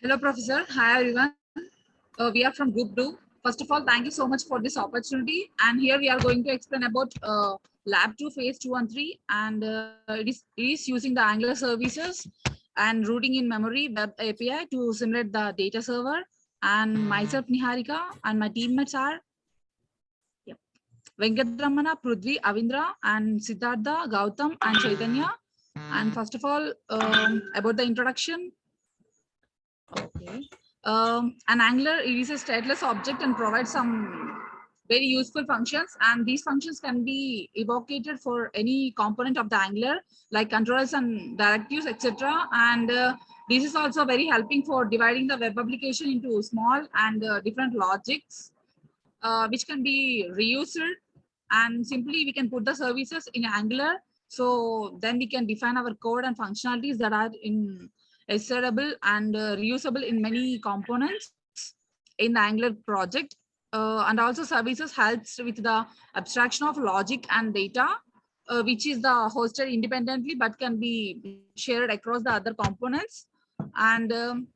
Hello, Professor. Hi, everyone. We are from Group 2. First of all, thank you so much for this opportunity. And here we are going to explain about Lab 2, Phase 2 and 3. And it is using the Angular services and routing in memory web API to simulate the data server. And myself, Niharika, and my teammates are yep, Venkatramana, Prudvi, Avindra, and Siddhartha, Gautam, and Chaitanya. And first of all, about the introduction. Okay. An Angular is a stateless object and provides some very useful functions. And these functions can be evocated for any component of the Angular, like controllers and directives, etc. And this is also very helping for dividing the web application into small and different logics, which can be reused. And simply we can put the services in Angular. So then we can define our code and functionalities that are in extendable and reusable in many components in the Angular project. And also services helps with the abstraction of logic and data, which is the hosted independently but can be shared across the other components. And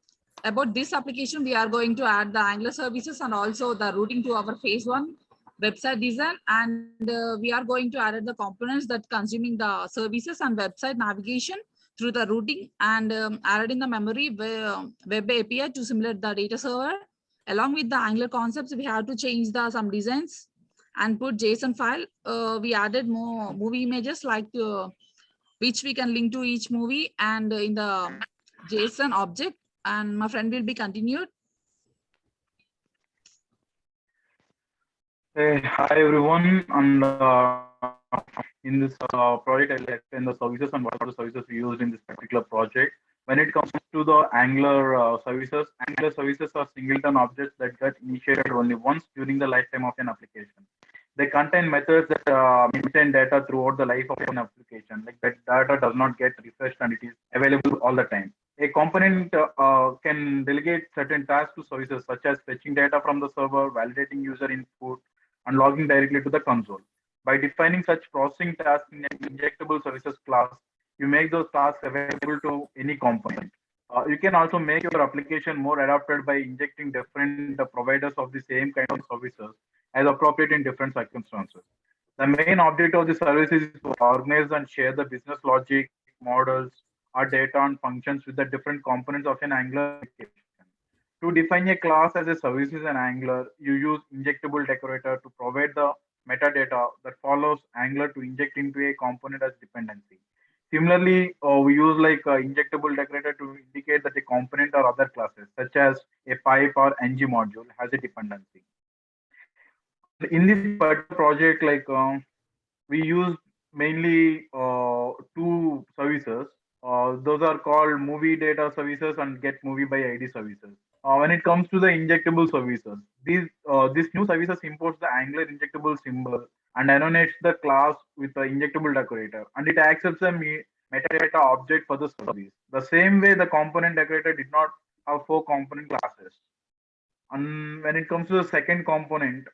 about this application, we are going to add the Angular services and also the routing to our phase 1 website design. And we are going to add the components that consuming the services and website navigation through the routing, and added in the memory web API to simulate the data server. Along with the Angular concepts, we have to change the some designs and put JSON file. We added more movie images like which we can link to each movie and in the JSON object. And my friend will be continued. Hey, hi everyone, and in this project, I'll explain the services and what are the services we used in this particular project. When it comes to the Angular services are singleton objects that get initiated only once during the lifetime of an application. They contain methods that maintain data throughout the life of an application. Like that data does not get refreshed and it is available all the time. A component can delegate certain tasks to services such as fetching data from the server, validating user input, and logging directly to the console. By defining such processing tasks in an injectable services class, you make those tasks available to any component. You can also make your application more adapted by injecting different providers of the same kind of services as appropriate in different circumstances. The main object of the services is to organize and share the business logic, models, or data and functions with the different components of an Angular application. To define a class as a services in Angular, you use injectable decorator to provide the metadata that follows Angular to inject into a component as dependency. Similarly, we use like injectable decorator to indicate that a component or other classes, such as a pipe or ng module, has a dependency. And in this particular project, we use mainly two services. Those are called movie data services and get movie by ID services. When it comes to the injectable services, this new services imports the Angular injectable symbol and annotates the class with the injectable decorator, and it accepts a metadata object for the service. The same way the component decorator did not have four component classes. And when it comes to the second component,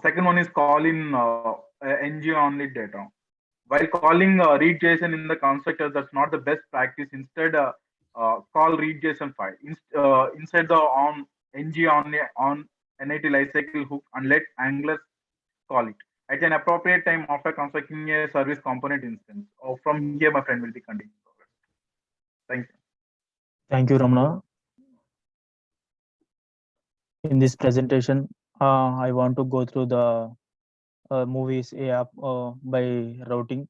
second one is calling ng only data. While calling read JSON in the constructor, that's not the best practice. Instead, call read JSON file. Instead, the on ng on NIT lifecycle hook and let Angular call it at an appropriate time after constructing a service component instance. From here, my friend will be continuing. Thank you. Thank you, Ramana. In this presentation, I want to go through the movies app by routing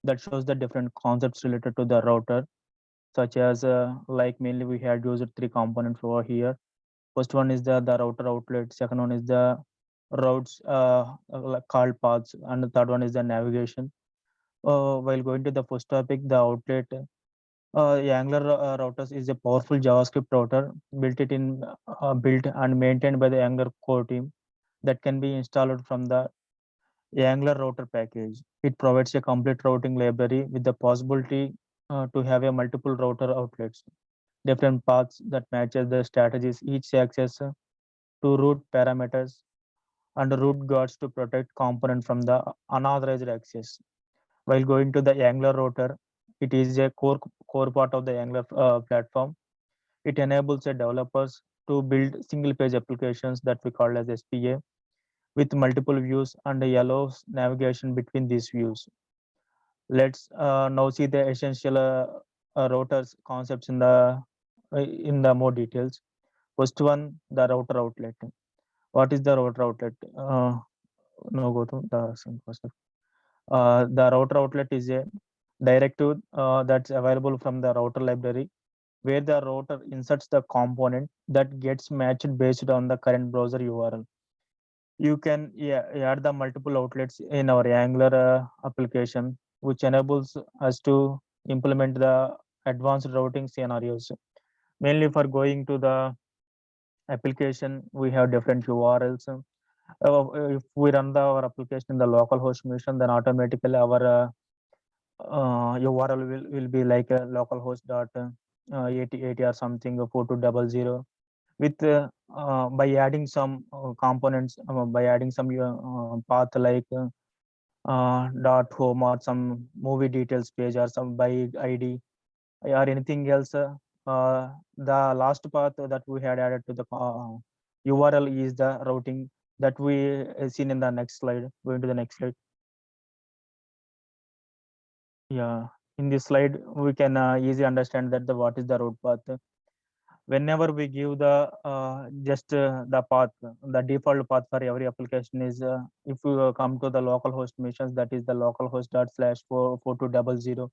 that shows the different concepts related to the router, such as like mainly we had used three components over here. First one is the router outlet. Second one is the routes like called paths, and the third one is the navigation. While going to the first topic, the outlet. The Angular routers is a powerful JavaScript router built and maintained by the Angular core team that can be installed from the Angular router package. It provides a complete routing library with the possibility to have a multiple router outlets, different paths that matches the strategies, each access to route parameters and route guards to protect component from the unauthorized access. While going to the Angular router, it is a core part of the Angular platform. It enables the developers to build single page applications that we call as SPA with multiple views and allows navigation between these views. Let's now see the essential routers concepts in the more details. First one, the router outlet. What is the router outlet? Now go to the first. The router outlet is a directive that's available from the router library, where the router inserts the component that gets matched based on the current browser URL. You can add the multiple outlets in our Angular application, which enables us to implement the advanced routing scenarios. Mainly for going to the application, we have different URLs. If we run our application in the local host machine, then automatically our URL will be like a localhost dot 8080 or something 4200 with by adding some components by adding some path like dot home or some movie details page or some by id or anything else. The last path that we had added to the URL is the routing that we seen in the next slide. Going to the next slide. Yeah, in this slide we can easily understand that the what is the route path. Whenever we give the just the path, the default path for every application is if we come to the local host missions, that is the localhost dot slash 4200.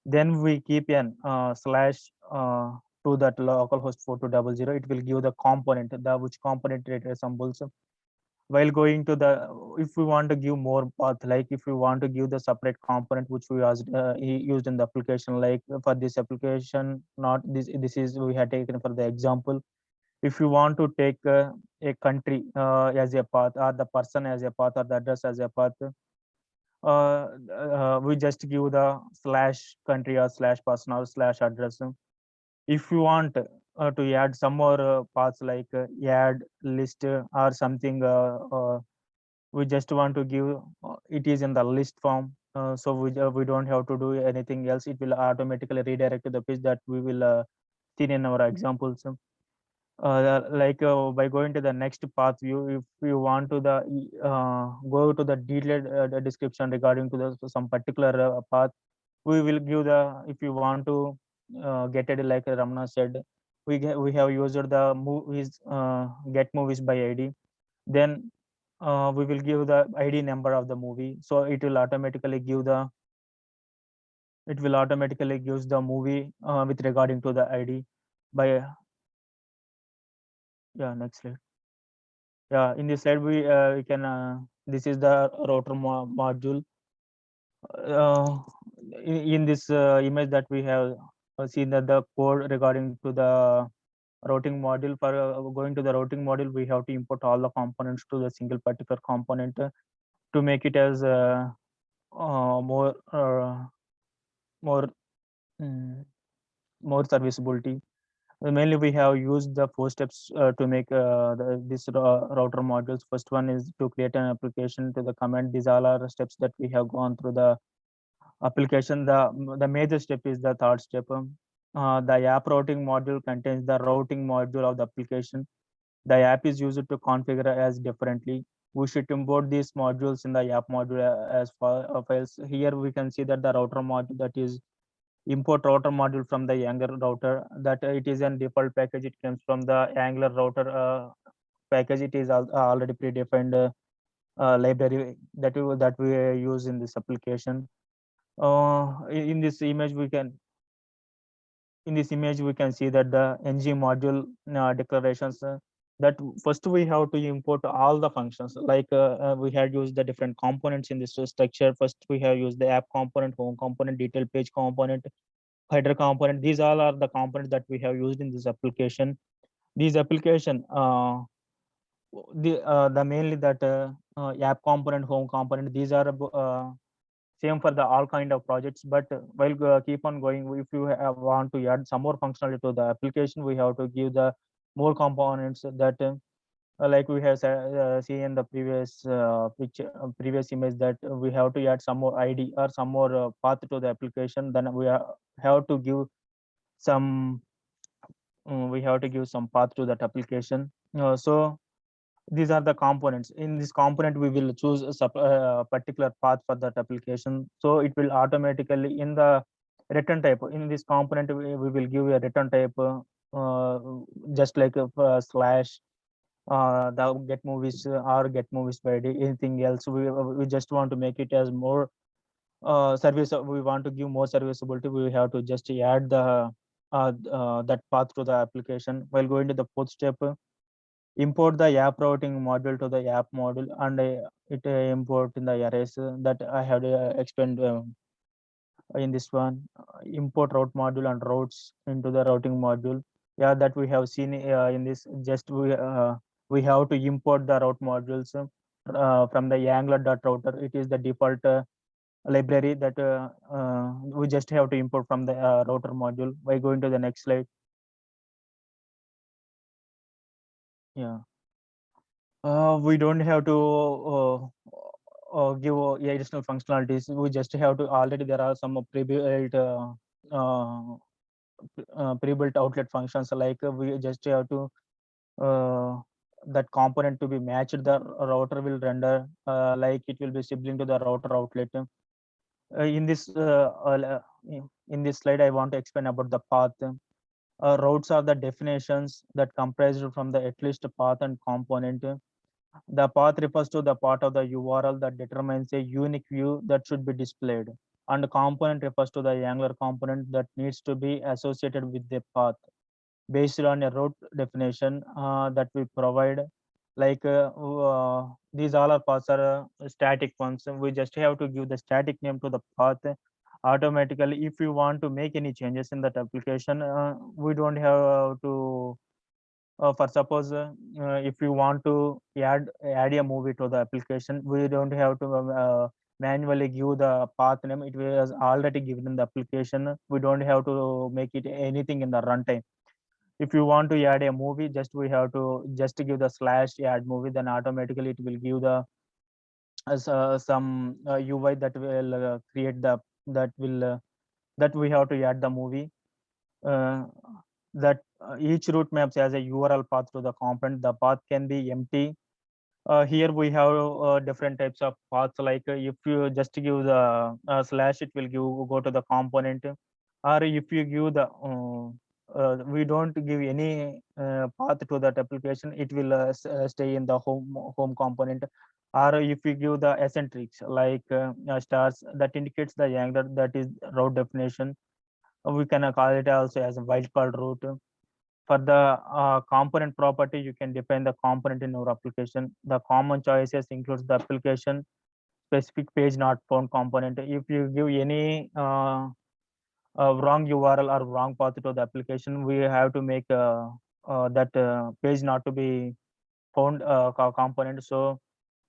Then we keep an slash to that localhost 4200. It will give the component, the which component it resembles. While going to the, if we want to give more path, like if we want to give the separate component which we used in the application, like for this application, not this is we had taken for the example. If you want to take a country as a path, or the person as a path, or the address as a path, we just give the slash country or slash person or slash address. If you want to add some more paths like add list or something, we just want to give it is in the list form, so we don't have to do anything else. It will automatically redirect to the page that we will see in our examples. Like by going to the next path view, if you want to the go to the detailed description regarding to the some particular path, we will give the, if you want to get it like Ramana said, we have used the movies get movies by id. Then we will give the id number of the movie, so it will automatically give gives the movie with regarding to the id by yeah, next slide. Yeah, in this slide we can this is the router module. In this image that we have seen that the code regarding to the routing module. For going to the routing module, we have to import all the components to the single particular component to make it as more more more serviceability. Mainly we have used the 4 steps to make this router modules. First one is to create an application to the command. These all are steps that we have gone through the application. The major step is the third step. The app routing module contains the routing module of the application. The app is used to configure as differently. We should import these modules in the app module as files. Here we can see that the router module, that is import router module from the Angular router, that it is a default package. It comes from the Angular router package. It is already predefined library that we use in this application. In this image we can see that the ng module declarations, that first we have to import all the functions. Like we had used the different components in this structure. First we have used the app component, home component, detail page component, header component. These all are the components that we have used in this application. These application the mainly that app component, home component, these are same for the all kind of projects. But while keep on going, if you want to add some more functionality to the application, we have to give the more components that like we have seen in the previous picture, previous image, that we have to add some more ID or some more path to the application. Then have to give some we have to give some path to that application. So these are the components. In this component, we will choose a particular path for that application. So it will automatically in the return type. In this component, we will give a return type, just like a slash the get movies or get movies by ID. Anything else, we just want to make it as more service. We want to give more serviceability. We have to just add the that path to the application. While going to the fourth step, import the app routing module to the app module, and it import in the arrays that I have explained in this one. Import route module and routes into the routing module. Yeah, that we have seen in this. Just we have to import the route modules from the Angular.router. It is the default library that we just have to import from the router module. By going to the next slide. Yeah. We don't have to give additional functionalities. We just have to, already there are some pre-built pre-built outlet functions, like we just have to that component to be matched. The router will render like it will be sibling to the router outlet. In this in this slide, I want to explain about the path. Routes are the definitions that comprised from the at least path and component. The path refers to the part of the URL that determines a unique view that should be displayed, and component refers to the Angular component that needs to be associated with the path based on a route definition that we provide. Like these all are paths are static ones. We just have to give the static name to the path automatically. If you want to make any changes in that application, we don't have to for suppose if you want to add a movie to the application, we don't have to manually give the path name. It was already given in the application. We don't have to make it anything in the runtime. If you want to add a movie, just we have to just give the slash add movie, then automatically it will give the some UI that will create the that will that we have to add the movie. That each route maps as a URL path to the component. The path can be empty. Here we have different types of paths. Like if you just give the slash, it will go to the component. Or if you give the we don't give any path to that application, it will stay in the home component. Or if you give the eccentrics, like stars, that indicates the Angular, that is route definition. We can call it also as a wildcard route. For the component property, you can define the component in your application. The common choices includes the application specific page not found component. If you give any wrong URL or wrong path to the application, we have to make that page not to be found component. So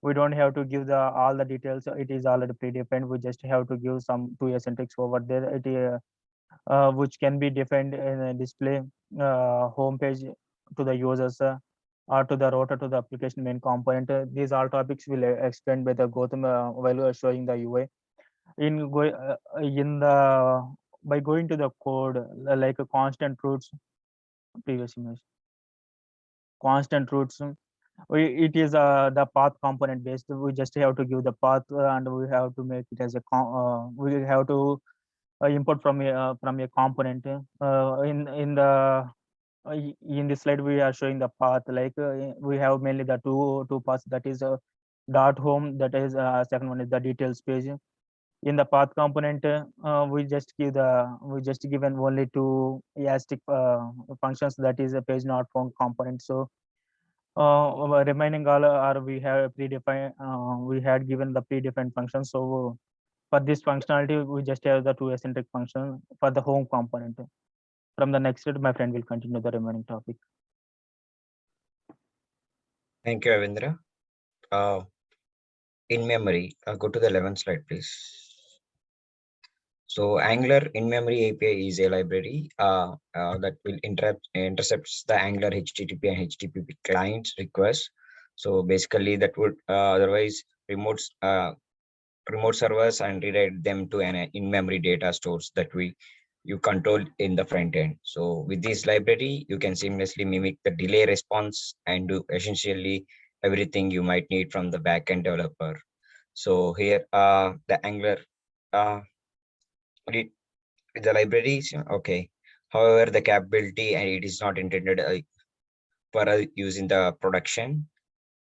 we don't have to give the all the details. It is already predefined. We just have to give some two eccentrics over there. It which can be defined in a display home page to the users or to the router to the application main component. These all topics will explained by the Gautam while showing the UI. In the by going to the code, like a constant roots, previous image, constant roots. It is the path component based. We just have to give the path and we have to make it as a we have to import from a component. In the in this slide, we are showing the path. Like we have mainly the two paths. That is dot home. That is second one is the details page. In the path component, we just given only two elastic functions. That is a page not found component. So remaining all are we have predefined. We had given the predefined functions. So for this functionality, we just have the two eccentric function for the home component. From the next slide, my friend will continue the remaining topic. Thank you, Avindra. In memory, go to the 11th slide, please. So Angular in-memory API is a library that will intercepts the Angular HTTP and HTTP clients requests So basically that would otherwise remote servers and redirect them to an in-memory data stores that you control in the front end. So with this library, you can seamlessly mimic the delay response and do essentially everything you might need from the backend developer. So here, the Angular, uh, it, the libraries, okay. However, the capability and it is not intended for use in the production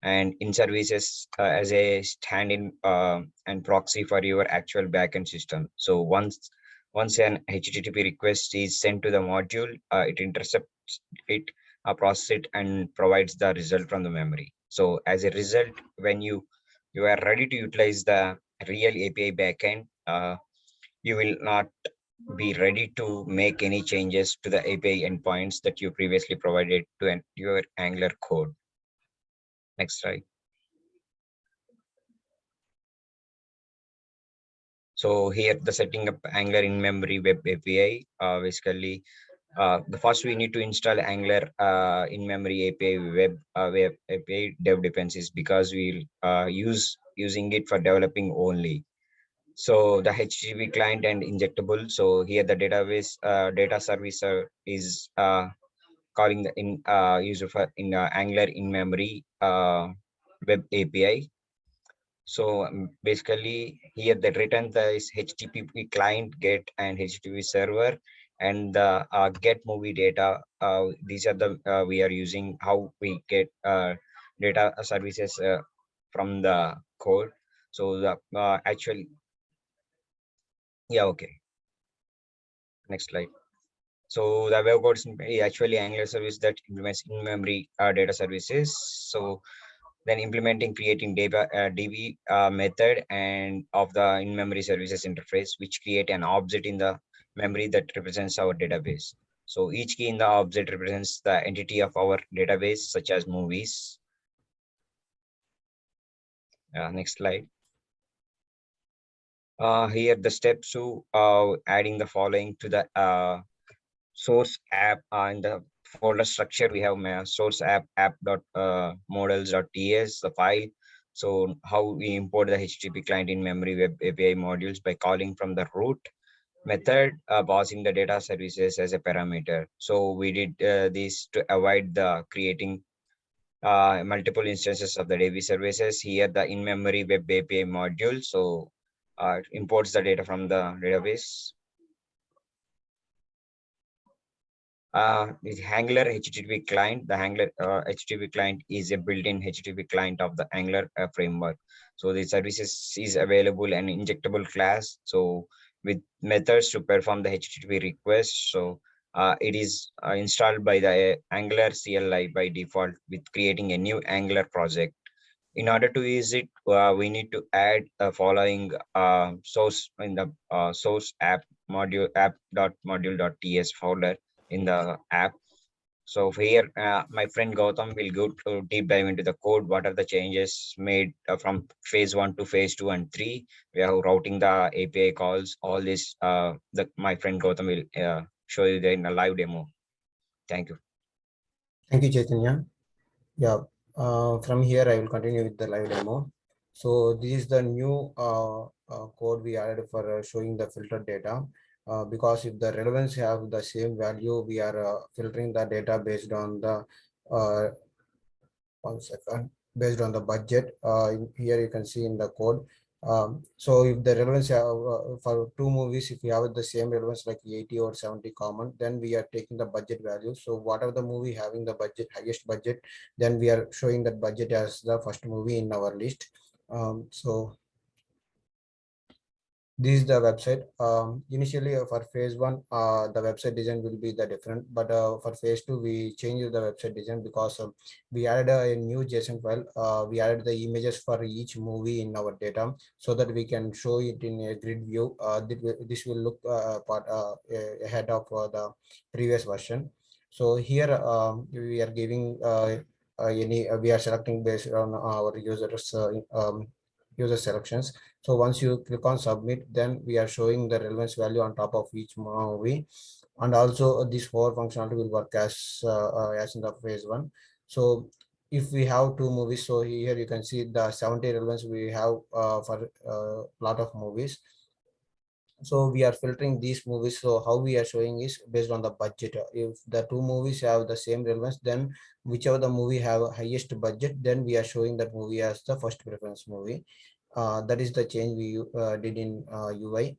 and in services as a stand-in and proxy for your actual backend system. So once an HTTP request is sent to the module, it intercepts it, processes it, and provides the result from the memory. So as a result, when you are ready to utilize the real API backend, you will not be ready to make any changes to the API endpoints that you previously provided to your Angular code. Next slide. So here the setting up Angular in-memory web API. Basically, the first we need to install Angular in-memory API web API dev dependencies because we'll using it for developing only. So the HTTP client and injectable. So here the database data service is calling the user for in Angular in-memory web API. So basically here the return the is HTTP client get and HTTP server and the get movie data. These are the we are using how we get data services from the code. So the actually, yeah, okay. Next slide. So the web code is actually Angular service that implements in-memory data services. So then implementing creating DB method and of the in-memory services interface, which create an object in the memory that represents our database. So each key in the object represents the entity of our database, such as movies. Next slide. Here the steps to adding the following to the source app in the folder structure. We have source app.models.ts the file. So how we import the HTTP client in memory web API modules by calling from the root method, passing the data services as a parameter. So we did this to avoid the creating multiple instances of the DB services. Here the in-memory web API module, so imports the data from the database. Is Angular HTTP client. The Angular HTTP client is a built-in HTTP client of the Angular framework. So the services is available and injectable class. So with methods to perform the HTTP request. So it is installed by the Angular CLI by default with creating a new Angular project. In order to use it, we need to add the following source in the source app module app.module.ts folder in the app. So here, my friend Gautam will go to deep dive into the code. What are the changes made from phase 1 to phase 2 and 3? We are routing the API calls. All this, my friend Gautam will show you in a live demo. Thank you. Thank you, Chaitanya. Yeah, from here I will continue with the live demo. So this is the new code we added for showing the filtered data. Because if the relevance have the same value, we are filtering the data based on the 1 second, based on the budget. Here you can see in the code. So if the relevance for two movies, if we have the same relevance like 80 or 70 common, then we are taking the budget value. So whatever the movie having the budget, highest budget, then we are showing that budget as the first movie in our list. So this is the website. Initially for phase 1, the website design will be the different, but for phase 2 we changed the website design because we added a new JSON file. We added the images for each movie in our data so that we can show it in a grid view. This will look ahead of the previous version. So here we are giving we are selecting based on our users user selections. So once you click on submit, then we are showing the relevance value on top of each movie. And also this for functionality will work as in the phase 1. So if we have two movies, so here you can see the 70 relevance we have for a lot of movies. So we are filtering these movies. So how we are showing is based on the budget. If the two movies have the same relevance, then whichever the movie have highest budget, then we are showing that movie as the first preference movie. That is the change we did in UI.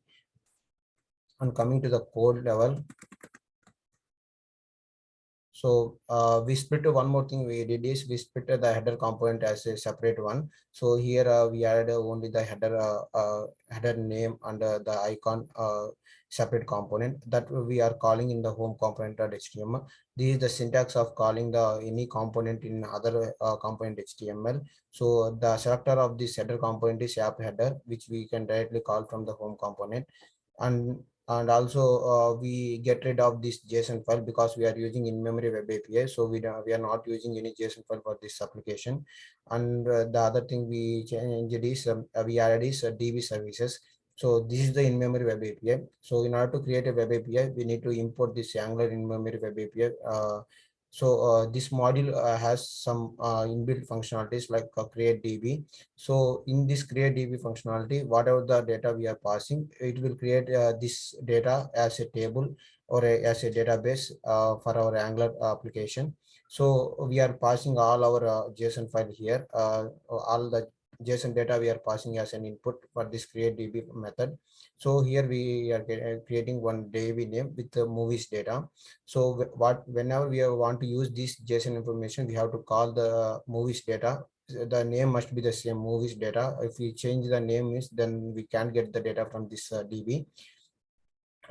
And coming to the code level, so we split one more thing we did is we split the header component as a separate one. So here we added only the header name and the icon separate component that we are calling in the home component.html. This is the syntax of calling the any component in other component HTML. So the selector of this header component is app header, which we can directly call from the home component. And also we get rid of this JSON file because we are using in-memory web API. So we are not using any JSON file for this application. And the other thing we changed is we added is DB services. So this is the in-memory web API. So in order to create a web API, we need to import this Angular in-memory web API. So this module has some inbuilt functionalities like create DB. So in this create DB functionality, whatever the data we are passing, it will create this data as a table or as a database for our Angular application. So we are passing all our JSON file here, all the JSON data we are passing as an input for this create DB method. So here we are creating one DB name with the movies data. So whenever we want to use this JSON information, we have to call the movies data. The name must be the same, movies data. If we change the name is, then we can't get the data from this DB.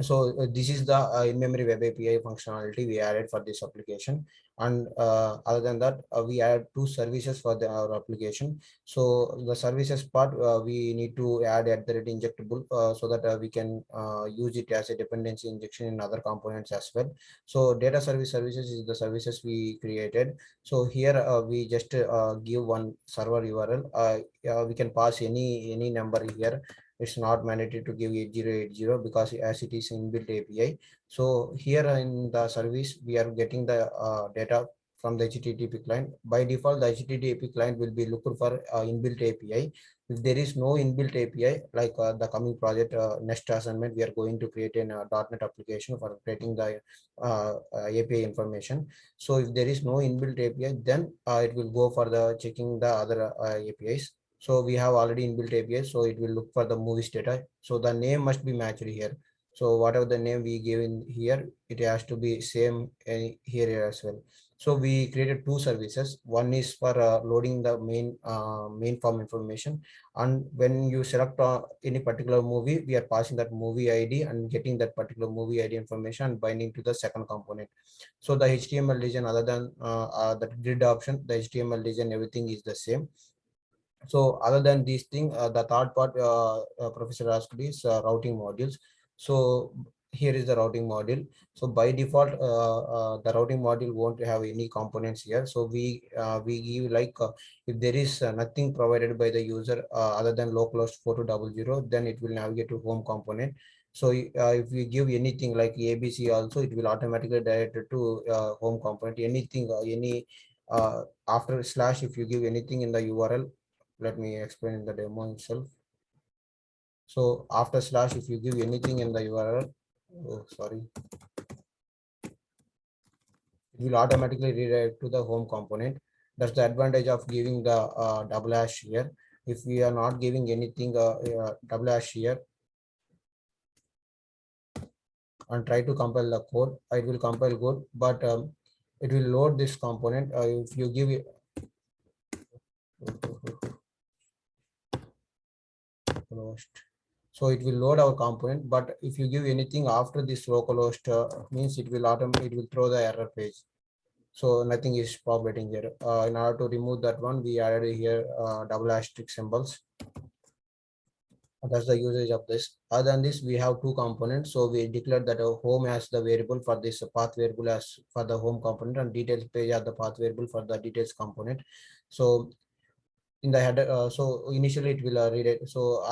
So this is the in-memory web API functionality we added for this application. And other than that, we add two services for our application. So the services part, we need to add at the injectable so that we can use it as a dependency injection in other components as well. So data services is the services we created. So here we just give one server URL. We can pass any number here. It's not mandatory to give 8080 because as it is inbuilt API. So here in the service, we are getting the data from the HTTP client. By default, the HTTP client will be looking for inbuilt API. If there is no inbuilt API, like the coming project next assignment, we are going to create an .NET application for creating the API information. So if there is no inbuilt API, then it will go for the checking the other APIs. So we have already inbuilt API, so it will look for the movies data. So the name must be matched here. So whatever the name we give in here, it has to be same here as well. So we created two services. One is for loading the main form information, and when you select any particular movie, we are passing that movie ID and getting that particular movie ID information and binding to the second component. So the HTML region, other than the grid option, the HTML region, everything is the same. So other than these things, the third part professor asked is routing modules. So here is the routing module. So by default, the routing module won't have any components here. So we give like if there is nothing provided by the user other than localhost 4200, then it will navigate to home component. So if we give anything like ABC also, it will automatically direct it to home component. Anything, any after slash, if you give anything in the URL, let me explain in the demo itself. So after slash, if you give anything in the URL, oh, sorry, it will automatically redirect to the home component. That's the advantage of giving the double hash here. If we are not giving anything double hash here and try to compile the code, it will compile good, but it will load this component. If you give it so it will load our component, but if you give anything after this localhost means it will throw the error page. So nothing is populating here. In order to remove that one, we added here double asterisk symbols. That's the usage of this. Other than this, we have two components. So we declared that our home as the variable for this path variable as for the home component, and details page as the path variable for the details component. So in the header, so initially it will read it. So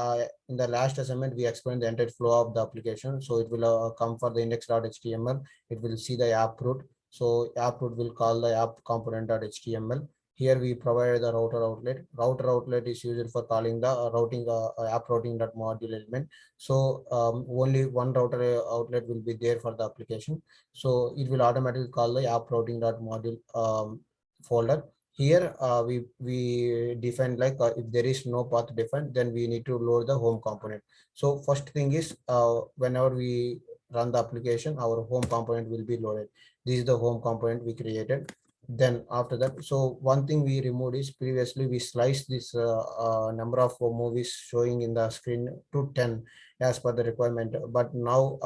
in the last assignment, we explained the entire flow of the application. So it will come for the index.html. It will see the app root. So app root will call the app component.html. Here we provide the router outlet. Router outlet is used for calling the routing app routing.module element. So only one router outlet will be there for the application. So it will automatically call the app routing.module folder. Here we define like if there is no path defined, then we need to load the home component. So first thing is whenever we run the application, our home component will be loaded. This is the home component we created. Then after that, so one thing we removed is previously we sliced this number of movies showing in the screen to 10 as per the requirement. But now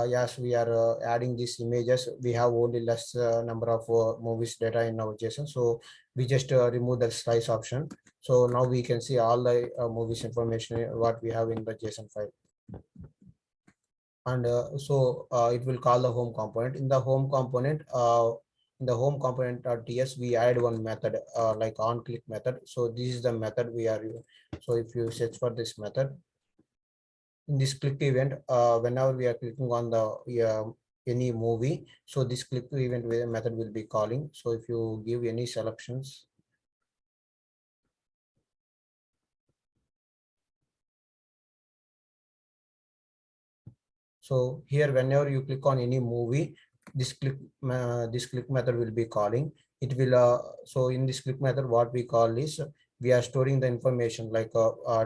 yes, we are adding these images. We have only less number of movies data in our JSON. So we just remove the slice option. So now we can see all the movies information what we have in the JSON file. And so it will call the home component. In the home component, ts, we add one method like on click method. So this is the method we are using. So if you search for this method in this click event, whenever we are clicking on the any movie, so this click event method will be calling. So if you give any selections, so here whenever you click on any movie, this click method will be calling. It will so in this click method, what we call is we are storing the information like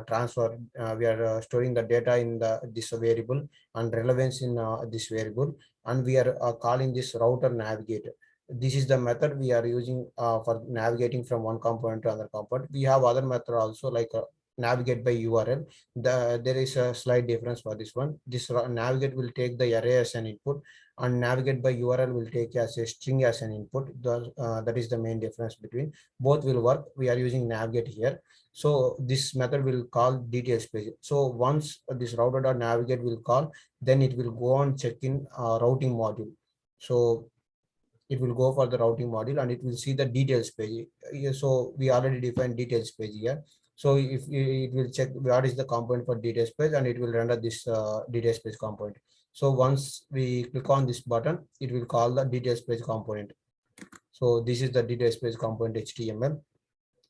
transfer. We are storing the data in this variable and relevance in this variable, and we are calling this router navigator. This is the method we are using for navigating from one component to another component. We have other method also like navigate by URL. There is a slight difference for this one. This navigate will take the array as an input, and navigate by URL will take as a string as an input. That is the main difference between both will work. We are using navigate here. So this method will call details page. So once this router.navigate will call, then it will go on check in routing module. So it will go for the routing module and it will see the details page. So we already defined details page here. So if it will check what is the component for details page, and it will render this details page component. So once we click on this button, it will call the details page component. So this is the details page component HTML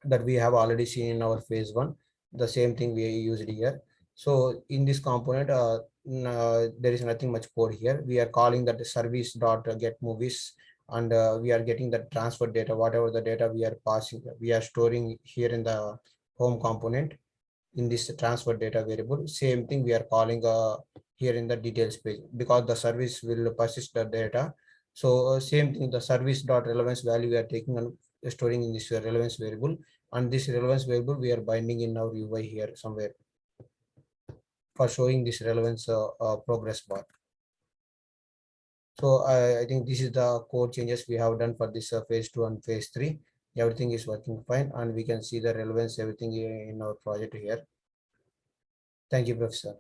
that we have already seen in our phase one. The same thing we used here. So in this component, there is nothing much code here. We are calling that service dot get movies, and we are getting the transfer data. Whatever the data we are passing, we are storing here in the home component in this transfer data variable. Same thing we are calling here in the details page, because the service will persist the data. So same thing, the service dot relevance value we are taking and storing in this relevance variable, and this relevance variable we are binding in our UI here somewhere for showing this relevance progress bar. So I think this is the code changes we have done for this phase 2 and phase 3. Everything is working fine, and we can see the relevance everything in our project here. Thank you, Professor.